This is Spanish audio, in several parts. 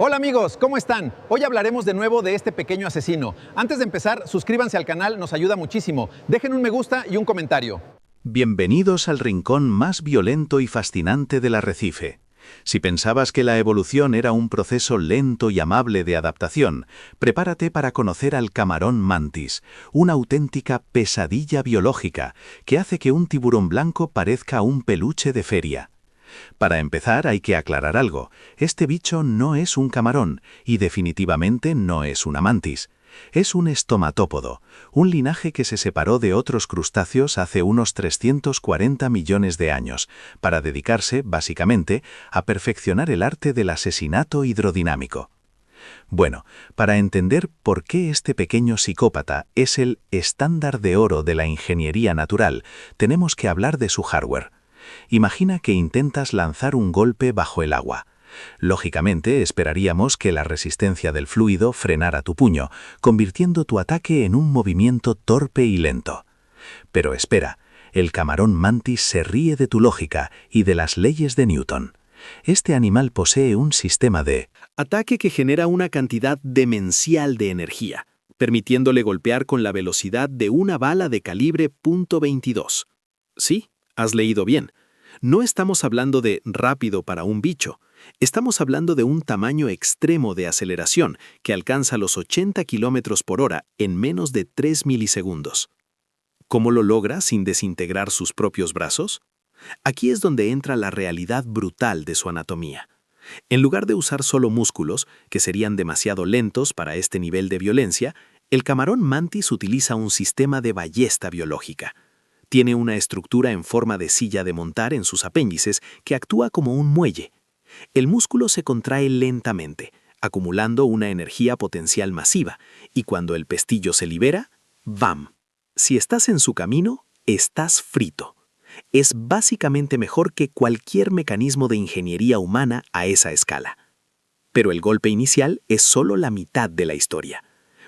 Hola amigos, ¿cómo están? Hoy hablaremos de nuevo de este pequeño asesino. Antes de empezar, suscríbanse al canal, nos ayuda muchísimo. Dejen un me gusta y un comentario. Bienvenidos al rincón más violento y fascinante del arrecife. Si pensabas que la evolución era un proceso lento y amable de adaptación, prepárate para conocer al camarón mantis, una auténtica pesadilla biológica que hace que un tiburón blanco parezca un peluche de feria. Para empezar, hay que aclarar algo. Este bicho no es un camarón y definitivamente no es una mantis. Es un estomatópodo, un linaje que se separó de otros crustáceos hace unos 340 millones de años, para dedicarse, básicamente, a perfeccionar el arte del asesinato hidrodinámico. Bueno, para entender por qué este pequeño psicópata es el estándar de oro de la ingeniería natural, tenemos que hablar de su hardware. Imagina que intentas lanzar un golpe bajo el agua. Lógicamente, esperaríamos que la resistencia del fluido frenara tu puño, convirtiendo tu ataque en un movimiento torpe y lento. Pero espera, el camarón mantis se ríe de tu lógica y de las leyes de Newton. Este animal posee un sistema de ataque que genera una cantidad demencial de energía, permitiéndole golpear con la velocidad de una bala de calibre .22. Sí, has leído bien. No estamos hablando de rápido para un bicho. Estamos hablando de un tamaño extremo de aceleración que alcanza los 80 km/h en menos de 3 milisegundos. ¿Cómo lo logra sin desintegrar sus propios brazos? Aquí es donde entra la realidad brutal de su anatomía. En lugar de usar solo músculos, que serían demasiado lentos para este nivel de violencia, el camarón mantis utiliza un sistema de ballesta biológica. Tiene una estructura en forma de silla de montar en sus apéndices que actúa como un muelle. El músculo se contrae lentamente, acumulando una energía potencial masiva, y cuando el pestillo se libera, ¡bam! Si estás en su camino, estás frito. Es básicamente mejor que cualquier mecanismo de ingeniería humana a esa escala. Pero el golpe inicial es solo la mitad de la historia.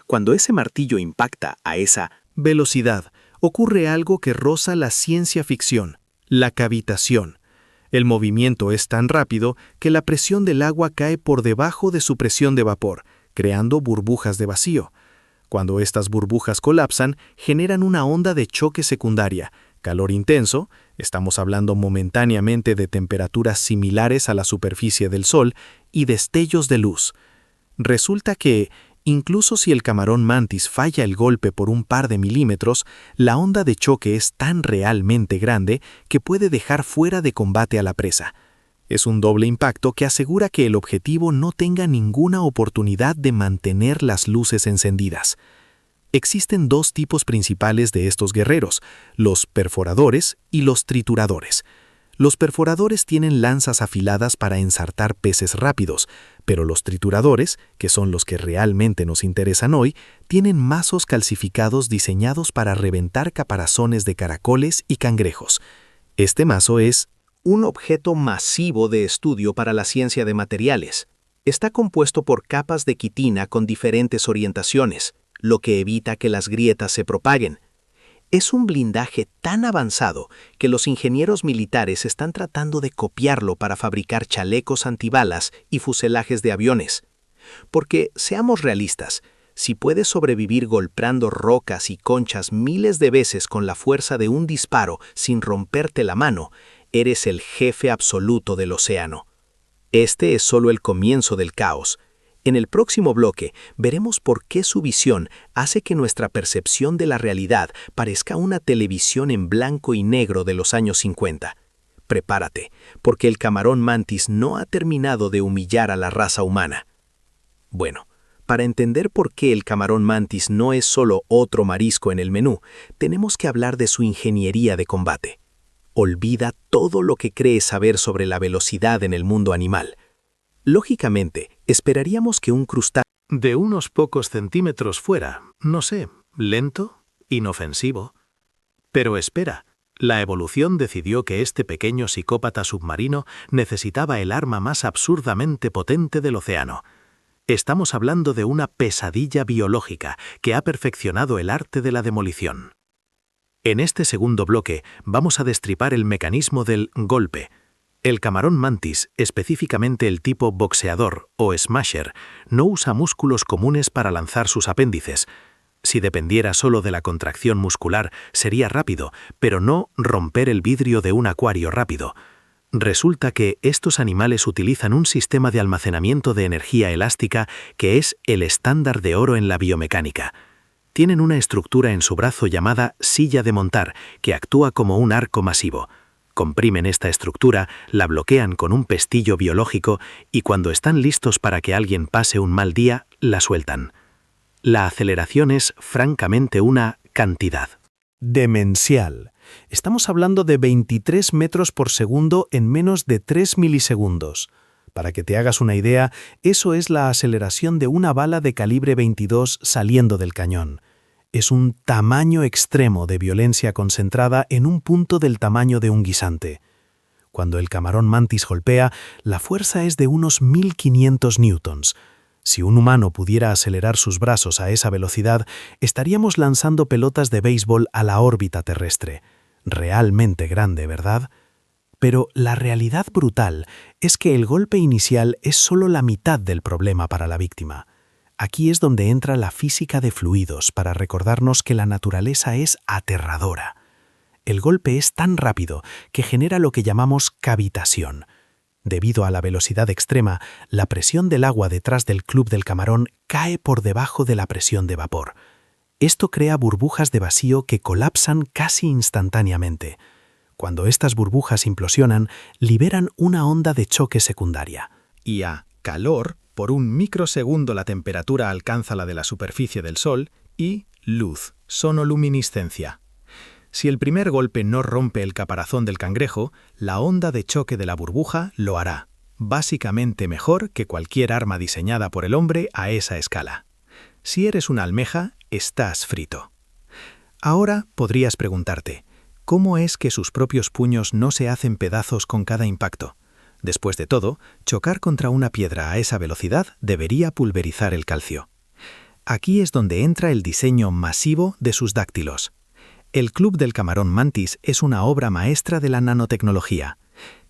Cuando ese martillo impacta a esa velocidad, ocurre algo que roza la ciencia ficción, la cavitación. El movimiento es tan rápido que la presión del agua cae por debajo de su presión de vapor, creando burbujas de vacío. Cuando estas burbujas colapsan, generan una onda de choque secundaria, calor intenso, estamos hablando momentáneamente de temperaturas similares a la superficie del Sol, y destellos de luz. Resulta que, incluso si el camarón mantis falla el golpe por un par de milímetros, la onda de choque es tan realmente grande que puede dejar fuera de combate a la presa. Es un doble impacto que asegura que el objetivo no tenga ninguna oportunidad de mantener las luces encendidas. Existen dos tipos principales de estos guerreros, los perforadores y los trituradores. Los perforadores tienen lanzas afiladas para ensartar peces rápidos, pero los trituradores, que son los que realmente nos interesan hoy, tienen mazos calcificados diseñados para reventar caparazones de caracoles y cangrejos. Este mazo es un objeto masivo de estudio para la ciencia de materiales. Está compuesto por capas de quitina con diferentes orientaciones, lo que evita que las grietas se propaguen. Es un blindaje tan avanzado que los ingenieros militares están tratando de copiarlo para fabricar chalecos antibalas y fuselajes de aviones. Porque, seamos realistas, si puedes sobrevivir golpeando rocas y conchas miles de veces con la fuerza de un disparo sin romperte la mano, eres el jefe absoluto del océano. Este es solo el comienzo del caos. En el próximo bloque veremos por qué su visión hace que nuestra percepción de la realidad parezca una televisión en blanco y negro de los años 50. Prepárate, porque el camarón mantis no ha terminado de humillar a la raza humana. Bueno, para entender por qué el camarón mantis no es solo otro marisco en el menú, tenemos que hablar de su ingeniería de combate. Olvida todo lo que crees saber sobre la velocidad en el mundo animal. Lógicamente, esperaríamos que un crustáceo de unos pocos centímetros fuera, no sé, lento, inofensivo. Pero espera, la evolución decidió que este pequeño psicópata submarino necesitaba el arma más absurdamente potente del océano. Estamos hablando de una pesadilla biológica que ha perfeccionado el arte de la demolición. En este segundo bloque vamos a destripar el mecanismo del golpe. El camarón mantis, específicamente el tipo boxeador o smasher, no usa músculos comunes para lanzar sus apéndices. Si dependiera solo de la contracción muscular, sería rápido, pero no romper el vidrio de un acuario rápido. Resulta que estos animales utilizan un sistema de almacenamiento de energía elástica que es el estándar de oro en la biomecánica. Tienen una estructura en su brazo llamada silla de montar, que actúa como un arco masivo. Comprimen esta estructura, la bloquean con un pestillo biológico y cuando están listos para que alguien pase un mal día, la sueltan. La aceleración es francamente una cantidad. Demencial. Estamos hablando de 23 metros por segundo en menos de 3 milisegundos. Para que te hagas una idea, eso es la aceleración de una bala de calibre 22 saliendo del cañón. Es un tamaño extremo de violencia concentrada en un punto del tamaño de un guisante. Cuando el camarón mantis golpea, la fuerza es de unos 1500 newtons. Si un humano pudiera acelerar sus brazos a esa velocidad, estaríamos lanzando pelotas de béisbol a la órbita terrestre. Realmente grande, ¿verdad? Pero la realidad brutal es que el golpe inicial es solo la mitad del problema para la víctima. Aquí es donde entra la física de fluidos para recordarnos que la naturaleza es aterradora. El golpe es tan rápido que genera lo que llamamos cavitación. Debido a la velocidad extrema, la presión del agua detrás del club del camarón cae por debajo de la presión de vapor. Esto crea burbujas de vacío que colapsan casi instantáneamente. Cuando estas burbujas implosionan, liberan una onda de choque secundaria. Y a calor, por un microsegundo la temperatura alcanza la de la superficie del Sol, y luz, sonoluminiscencia. Si el primer golpe no rompe el caparazón del cangrejo, la onda de choque de la burbuja lo hará, básicamente mejor que cualquier arma diseñada por el hombre a esa escala. Si eres una almeja, estás frito. Ahora podrías preguntarte, ¿cómo es que sus propios puños no se hacen pedazos con cada impacto? Después de todo, chocar contra una piedra a esa velocidad debería pulverizar el calcio. Aquí es donde entra el diseño masivo de sus dáctilos. El club del camarón mantis es una obra maestra de la nanotecnología.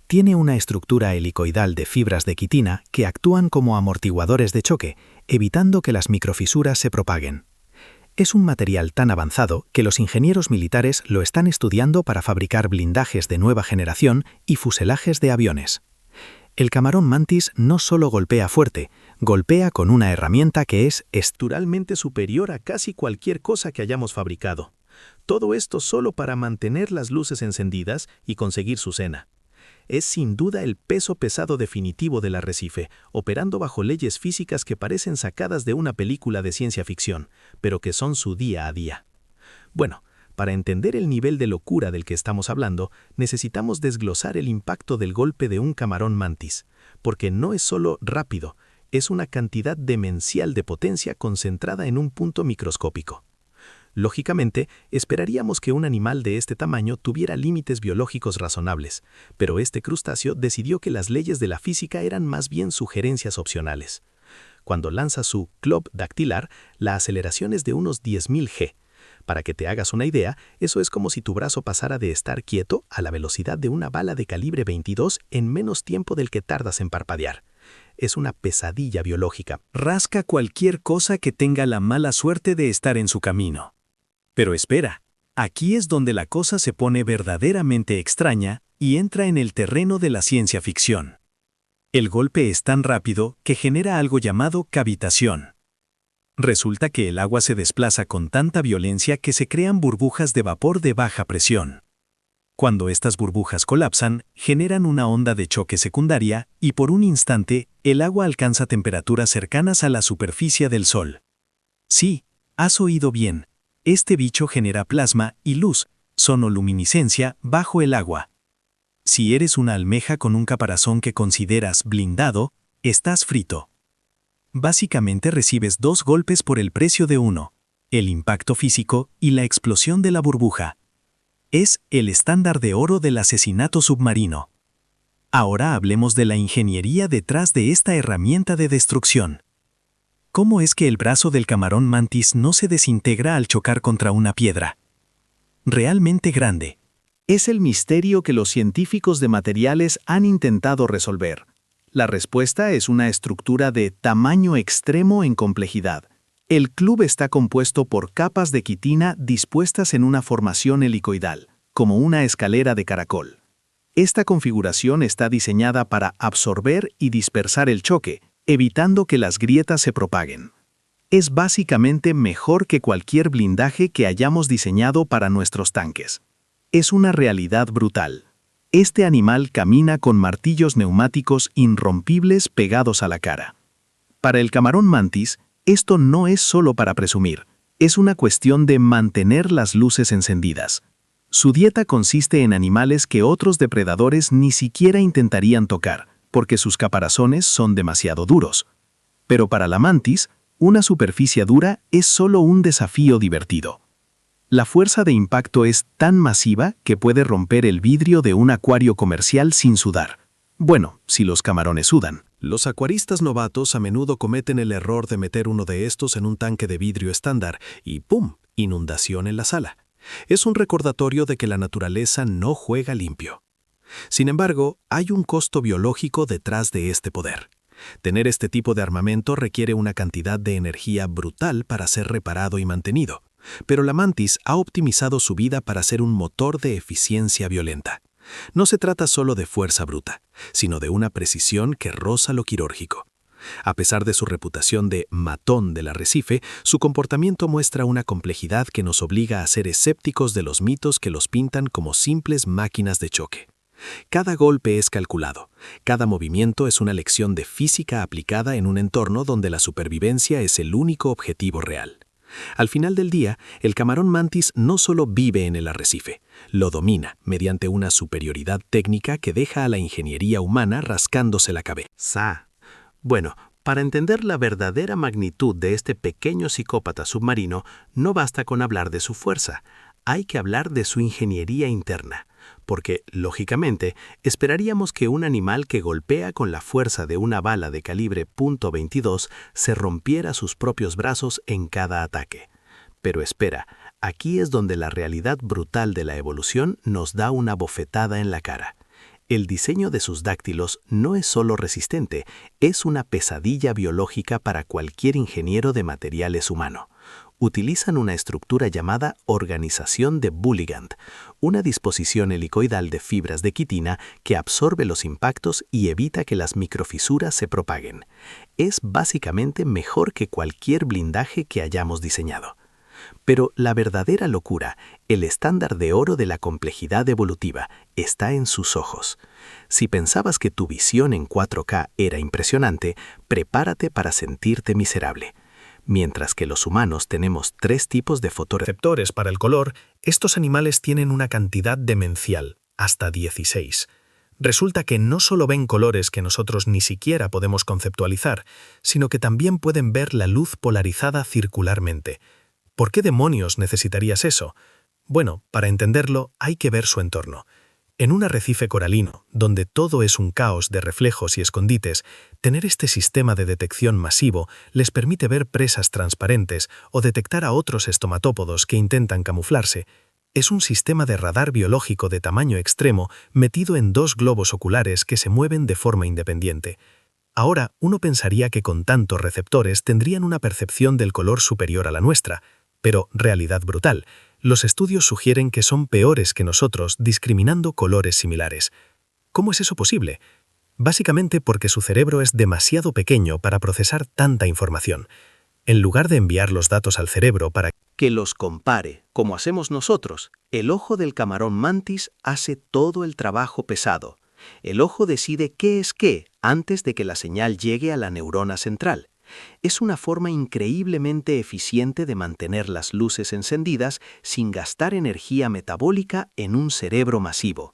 Tiene una estructura helicoidal de fibras de quitina que actúan como amortiguadores de choque, evitando que las microfisuras se propaguen. Es un material tan avanzado que los ingenieros militares lo están estudiando para fabricar blindajes de nueva generación y fuselajes de aviones. El camarón mantis no solo golpea fuerte, golpea con una herramienta que es estructuralmente superior a casi cualquier cosa que hayamos fabricado. Todo esto solo para mantener las luces encendidas y conseguir su cena. Es sin duda el peso pesado definitivo del arrecife, operando bajo leyes físicas que parecen sacadas de una película de ciencia ficción, pero que son su día a día. Bueno, para entender el nivel de locura del que estamos hablando, necesitamos desglosar el impacto del golpe de un camarón mantis, porque no es solo rápido, es una cantidad demencial de potencia concentrada en un punto microscópico. Lógicamente, esperaríamos que un animal de este tamaño tuviera límites biológicos razonables, pero este crustáceo decidió que las leyes de la física eran más bien sugerencias opcionales. Cuando lanza su club dactilar, la aceleración es de unos 10.000 G. Para que te hagas una idea, eso es como si tu brazo pasara de estar quieto a la velocidad de una bala de calibre 22 en menos tiempo del que tardas en parpadear. Es una pesadilla biológica. Rasca cualquier cosa que tenga la mala suerte de estar en su camino. Pero espera, aquí es donde la cosa se pone verdaderamente extraña y entra en el terreno de la ciencia ficción. El golpe es tan rápido que genera algo llamado cavitación. Resulta que el agua se desplaza con tanta violencia que se crean burbujas de vapor de baja presión. Cuando estas burbujas colapsan, generan una onda de choque secundaria y por un instante, el agua alcanza temperaturas cercanas a la superficie del Sol. Sí, has oído bien. Este bicho genera plasma y luz, sonoluminiscencia, bajo el agua. Si eres una almeja con un caparazón que consideras blindado, estás frito. Básicamente recibes 2 golpes por el precio de uno, el impacto físico y la explosión de la burbuja. Es el estándar de oro del asesinato submarino. Ahora hablemos de la ingeniería detrás de esta herramienta de destrucción. ¿Cómo es que el brazo del camarón mantis no se desintegra al chocar contra una piedra? Realmente grande. Es el misterio que los científicos de materiales han intentado resolver. La respuesta es una estructura de tamaño extremo en complejidad. El club está compuesto por capas de quitina dispuestas en una formación helicoidal, como una escalera de caracol. Esta configuración está diseñada para absorber y dispersar el choque, evitando que las grietas se propaguen. Es básicamente mejor que cualquier blindaje que hayamos diseñado para nuestros tanques. Es una realidad brutal. Este animal camina con martillos neumáticos irrompibles pegados a la cara. Para el camarón mantis, esto no es solo para presumir, es una cuestión de mantener las luces encendidas. Su dieta consiste en animales que otros depredadores ni siquiera intentarían tocar, porque sus caparazones son demasiado duros. Pero para la mantis, una superficie dura es solo un desafío divertido. La fuerza de impacto es tan masiva que puede romper el vidrio de un acuario comercial sin sudar. Bueno, si los camarones sudan. Los acuaristas novatos a menudo cometen el error de meter uno de estos en un tanque de vidrio estándar y ¡pum!, inundación en la sala. Es un recordatorio de que la naturaleza no juega limpio. Sin embargo, hay un costo biológico detrás de este poder. Tener este tipo de armamento requiere una cantidad de energía brutal para ser reparado y mantenido, pero la mantis ha optimizado su vida para ser un motor de eficiencia violenta. No se trata solo de fuerza bruta, sino de una precisión que roza lo quirúrgico. A pesar de su reputación de matón del arrecife, su comportamiento muestra una complejidad que nos obliga a ser escépticos de los mitos que los pintan como simples máquinas de choque. Cada golpe es calculado, cada movimiento es una lección de física aplicada en un entorno donde la supervivencia es el único objetivo real. Al final del día, el camarón mantis no solo vive en el arrecife, lo domina mediante una superioridad técnica que deja a la ingeniería humana rascándose la cabeza. Bueno, para entender la verdadera magnitud de este pequeño psicópata submarino, no basta con hablar de su fuerza, hay que hablar de su ingeniería interna, porque, lógicamente, esperaríamos que un animal que golpea con la fuerza de una bala de calibre .22 se rompiera sus propios brazos en cada ataque. Pero espera, aquí es donde la realidad brutal de la evolución nos da una bofetada en la cara. El diseño de sus dáctilos no es solo resistente, es una pesadilla biológica para cualquier ingeniero de materiales humano. Utilizan una estructura llamada organización de Bulligand, una disposición helicoidal de fibras de quitina que absorbe los impactos y evita que las microfisuras se propaguen. Es básicamente mejor que cualquier blindaje que hayamos diseñado. Pero la verdadera locura, el estándar de oro de la complejidad evolutiva, está en sus ojos. Si pensabas que tu visión en 4K era impresionante, prepárate para sentirte miserable. Mientras que los humanos tenemos 3 tipos de fotorreceptores Para el color, estos animales tienen una cantidad demencial, hasta 16. Resulta que no solo ven colores que nosotros ni siquiera podemos conceptualizar, sino que también pueden ver la luz polarizada circularmente. ¿Por qué demonios necesitarías eso? Bueno, para entenderlo hay que ver su entorno. En un arrecife coralino, donde todo es un caos de reflejos y escondites, tener este sistema de detección masivo les permite ver presas transparentes o detectar a otros estomatópodos que intentan camuflarse. Es un sistema de radar biológico de tamaño extremo metido en 2 globos oculares que se mueven de forma independiente. Ahora, uno pensaría que con tantos receptores tendrían una percepción del color superior a la nuestra, pero realidad brutal. Los estudios sugieren que son peores que nosotros discriminando colores similares. ¿Cómo es eso posible? Básicamente porque su cerebro es demasiado pequeño para procesar tanta información. En lugar de enviar los datos al cerebro para que los compare, como hacemos nosotros, el ojo del camarón mantis hace todo el trabajo pesado. El ojo decide qué es qué antes de que la señal llegue a la neurona central. Es una forma increíblemente eficiente de mantener las luces encendidas sin gastar energía metabólica en un cerebro masivo.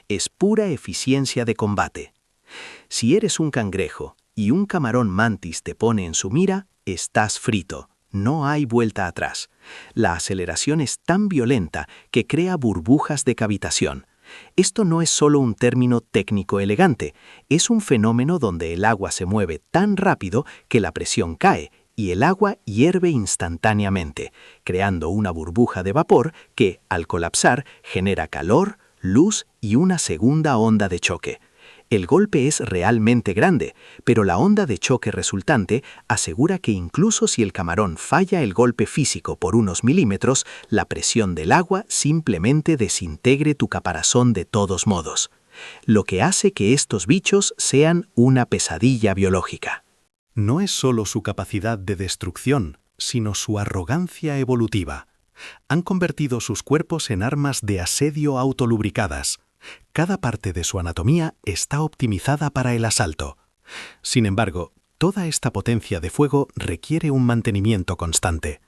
Es pura eficiencia de combate. Si eres un cangrejo y un camarón mantis te pone en su mira, estás frito. No hay vuelta atrás. La aceleración es tan violenta que crea burbujas de cavitación. Esto no es solo un término técnico elegante, es un fenómeno donde el agua se mueve tan rápido que la presión cae y el agua hierve instantáneamente, creando una burbuja de vapor que, al colapsar, genera calor, luz y una segunda onda de choque. El golpe es realmente grande, pero la onda de choque resultante asegura que incluso si el camarón falla el golpe físico por unos milímetros, la presión del agua simplemente desintegre tu caparazón de todos modos, lo que hace que estos bichos sean una pesadilla biológica. No es solo su capacidad de destrucción, sino su arrogancia evolutiva. Han convertido sus cuerpos en armas de asedio autolubricadas. Cada parte de su anatomía está optimizada para el asalto. Sin embargo, toda esta potencia de fuego requiere un mantenimiento constante.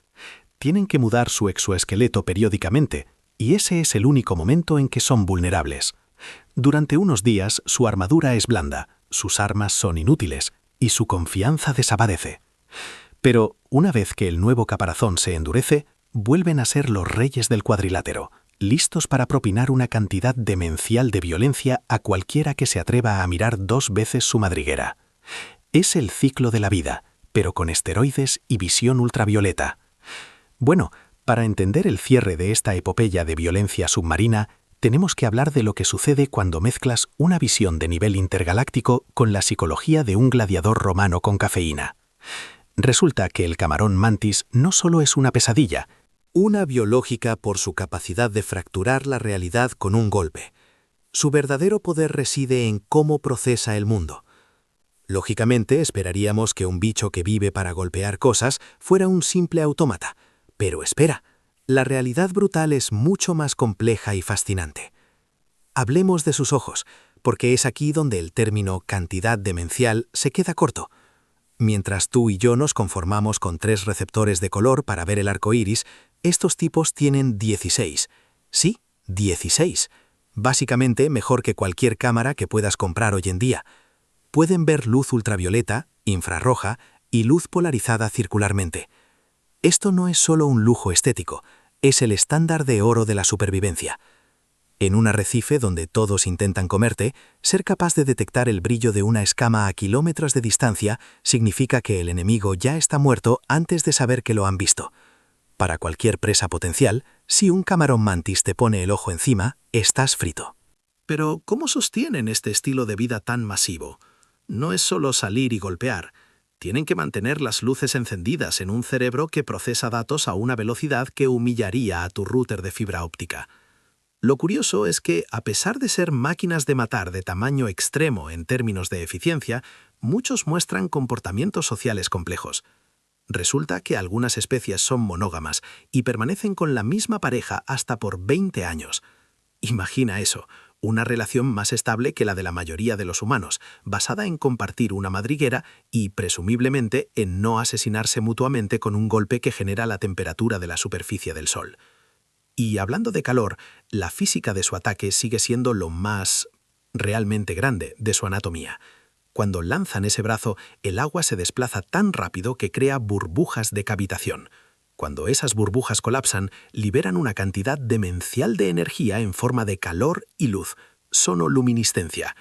Tienen que mudar su exoesqueleto periódicamente, y ese es el único momento en que son vulnerables. Durante unos días su armadura es blanda, sus armas son inútiles, y su confianza desaparece. Pero una vez que el nuevo caparazón se endurece, vuelven a ser los reyes del cuadrilátero, listos para propinar una cantidad demencial de violencia a cualquiera que se atreva a mirar 2 veces su madriguera. Es el ciclo de la vida, pero con esteroides y visión ultravioleta. Bueno, para entender el cierre de esta epopeya de violencia submarina, tenemos que hablar de lo que sucede cuando mezclas una visión de nivel intergaláctico con la psicología de un gladiador romano con cafeína. Resulta que el camarón mantis no solo es una pesadilla, una biológica por su capacidad de fracturar la realidad con un golpe. Su verdadero poder reside en cómo procesa el mundo. Lógicamente, esperaríamos que un bicho que vive para golpear cosas fuera un simple autómata. Pero espera, la realidad brutal es mucho más compleja y fascinante. Hablemos de sus ojos, porque es aquí donde el término cantidad demencial se queda corto. Mientras tú y yo nos conformamos con 3 receptores de color para ver el arco iris, estos tipos tienen 16. Sí, 16. Básicamente mejor que cualquier cámara que puedas comprar hoy en día. Pueden ver luz ultravioleta, infrarroja y luz polarizada circularmente. Esto no es solo un lujo estético, es el estándar de oro de la supervivencia. En un arrecife donde todos intentan comerte, ser capaz de detectar el brillo de una escama a kilómetros de distancia significa que el enemigo ya está muerto antes de saber que lo han visto. Para cualquier presa potencial, si un camarón mantis te pone el ojo encima, estás frito. Pero, ¿cómo sostienen este estilo de vida tan masivo? No es solo salir y golpear. Tienen que mantener las luces encendidas en un cerebro que procesa datos a una velocidad que humillaría a tu router de fibra óptica. Lo curioso es que, a pesar de ser máquinas de matar de tamaño extremo en términos de eficiencia, muchos muestran comportamientos sociales complejos. Resulta que algunas especies son monógamas y permanecen con la misma pareja hasta por 20 años. Imagina eso, una relación más estable que la de la mayoría de los humanos, basada en compartir una madriguera y, presumiblemente, en no asesinarse mutuamente con un golpe que genera la temperatura de la superficie del Sol. Y hablando de calor, la física de su ataque sigue siendo lo más realmente grande de su anatomía. Cuando lanzan ese brazo, el agua se desplaza tan rápido que crea burbujas de cavitación. Cuando esas burbujas colapsan, liberan una cantidad demencial de energía en forma de calor y luz, sonoluminiscencia.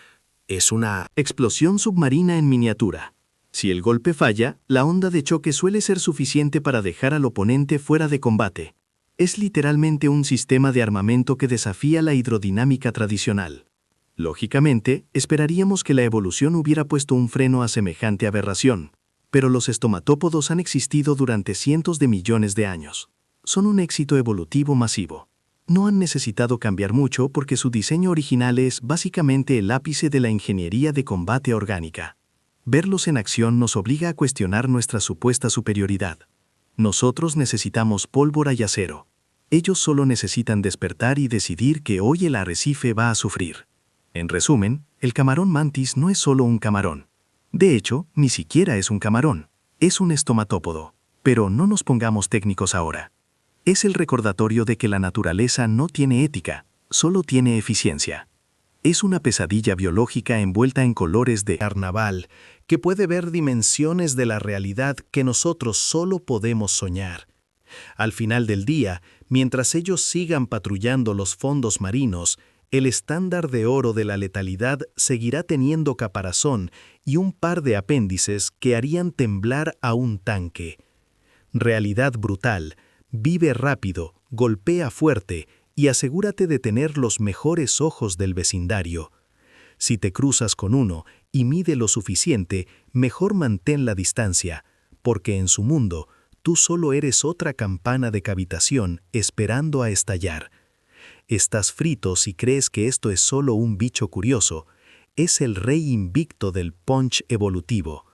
Es una explosión submarina en miniatura. Si el golpe falla, la onda de choque suele ser suficiente para dejar al oponente fuera de combate. Es literalmente un sistema de armamento que desafía la hidrodinámica tradicional. Lógicamente, esperaríamos que la evolución hubiera puesto un freno a semejante aberración, pero los estomatópodos han existido durante cientos de millones de años. Son un éxito evolutivo masivo. No han necesitado cambiar mucho porque su diseño original es básicamente el ápice de la ingeniería de combate orgánica. Verlos en acción nos obliga a cuestionar nuestra supuesta superioridad. Nosotros necesitamos pólvora y acero. Ellos solo necesitan despertar y decidir que hoy el arrecife va a sufrir. En resumen, el camarón mantis no es solo un camarón. De hecho, ni siquiera es un camarón. Es un estomatópodo. Pero no nos pongamos técnicos ahora. Es el recordatorio de que la naturaleza no tiene ética, solo tiene eficiencia. Es una pesadilla biológica envuelta en colores de carnaval que puede ver dimensiones de la realidad que nosotros solo podemos soñar. Al final del día, mientras ellos sigan patrullando los fondos marinos, el estándar de oro de la letalidad seguirá teniendo caparazón y un par de apéndices que harían temblar a un tanque. Realidad brutal, vive rápido, golpea fuerte y asegúrate de tener los mejores ojos del vecindario. Si te cruzas con uno y mide lo suficiente, mejor mantén la distancia, porque en su mundo, tú solo eres otra campana de cavitación esperando a estallar. Estás frito si crees que esto es solo un bicho curioso. Es el rey invicto del punch evolutivo.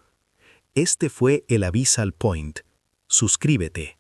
Este fue el Abyssal Point. Suscríbete.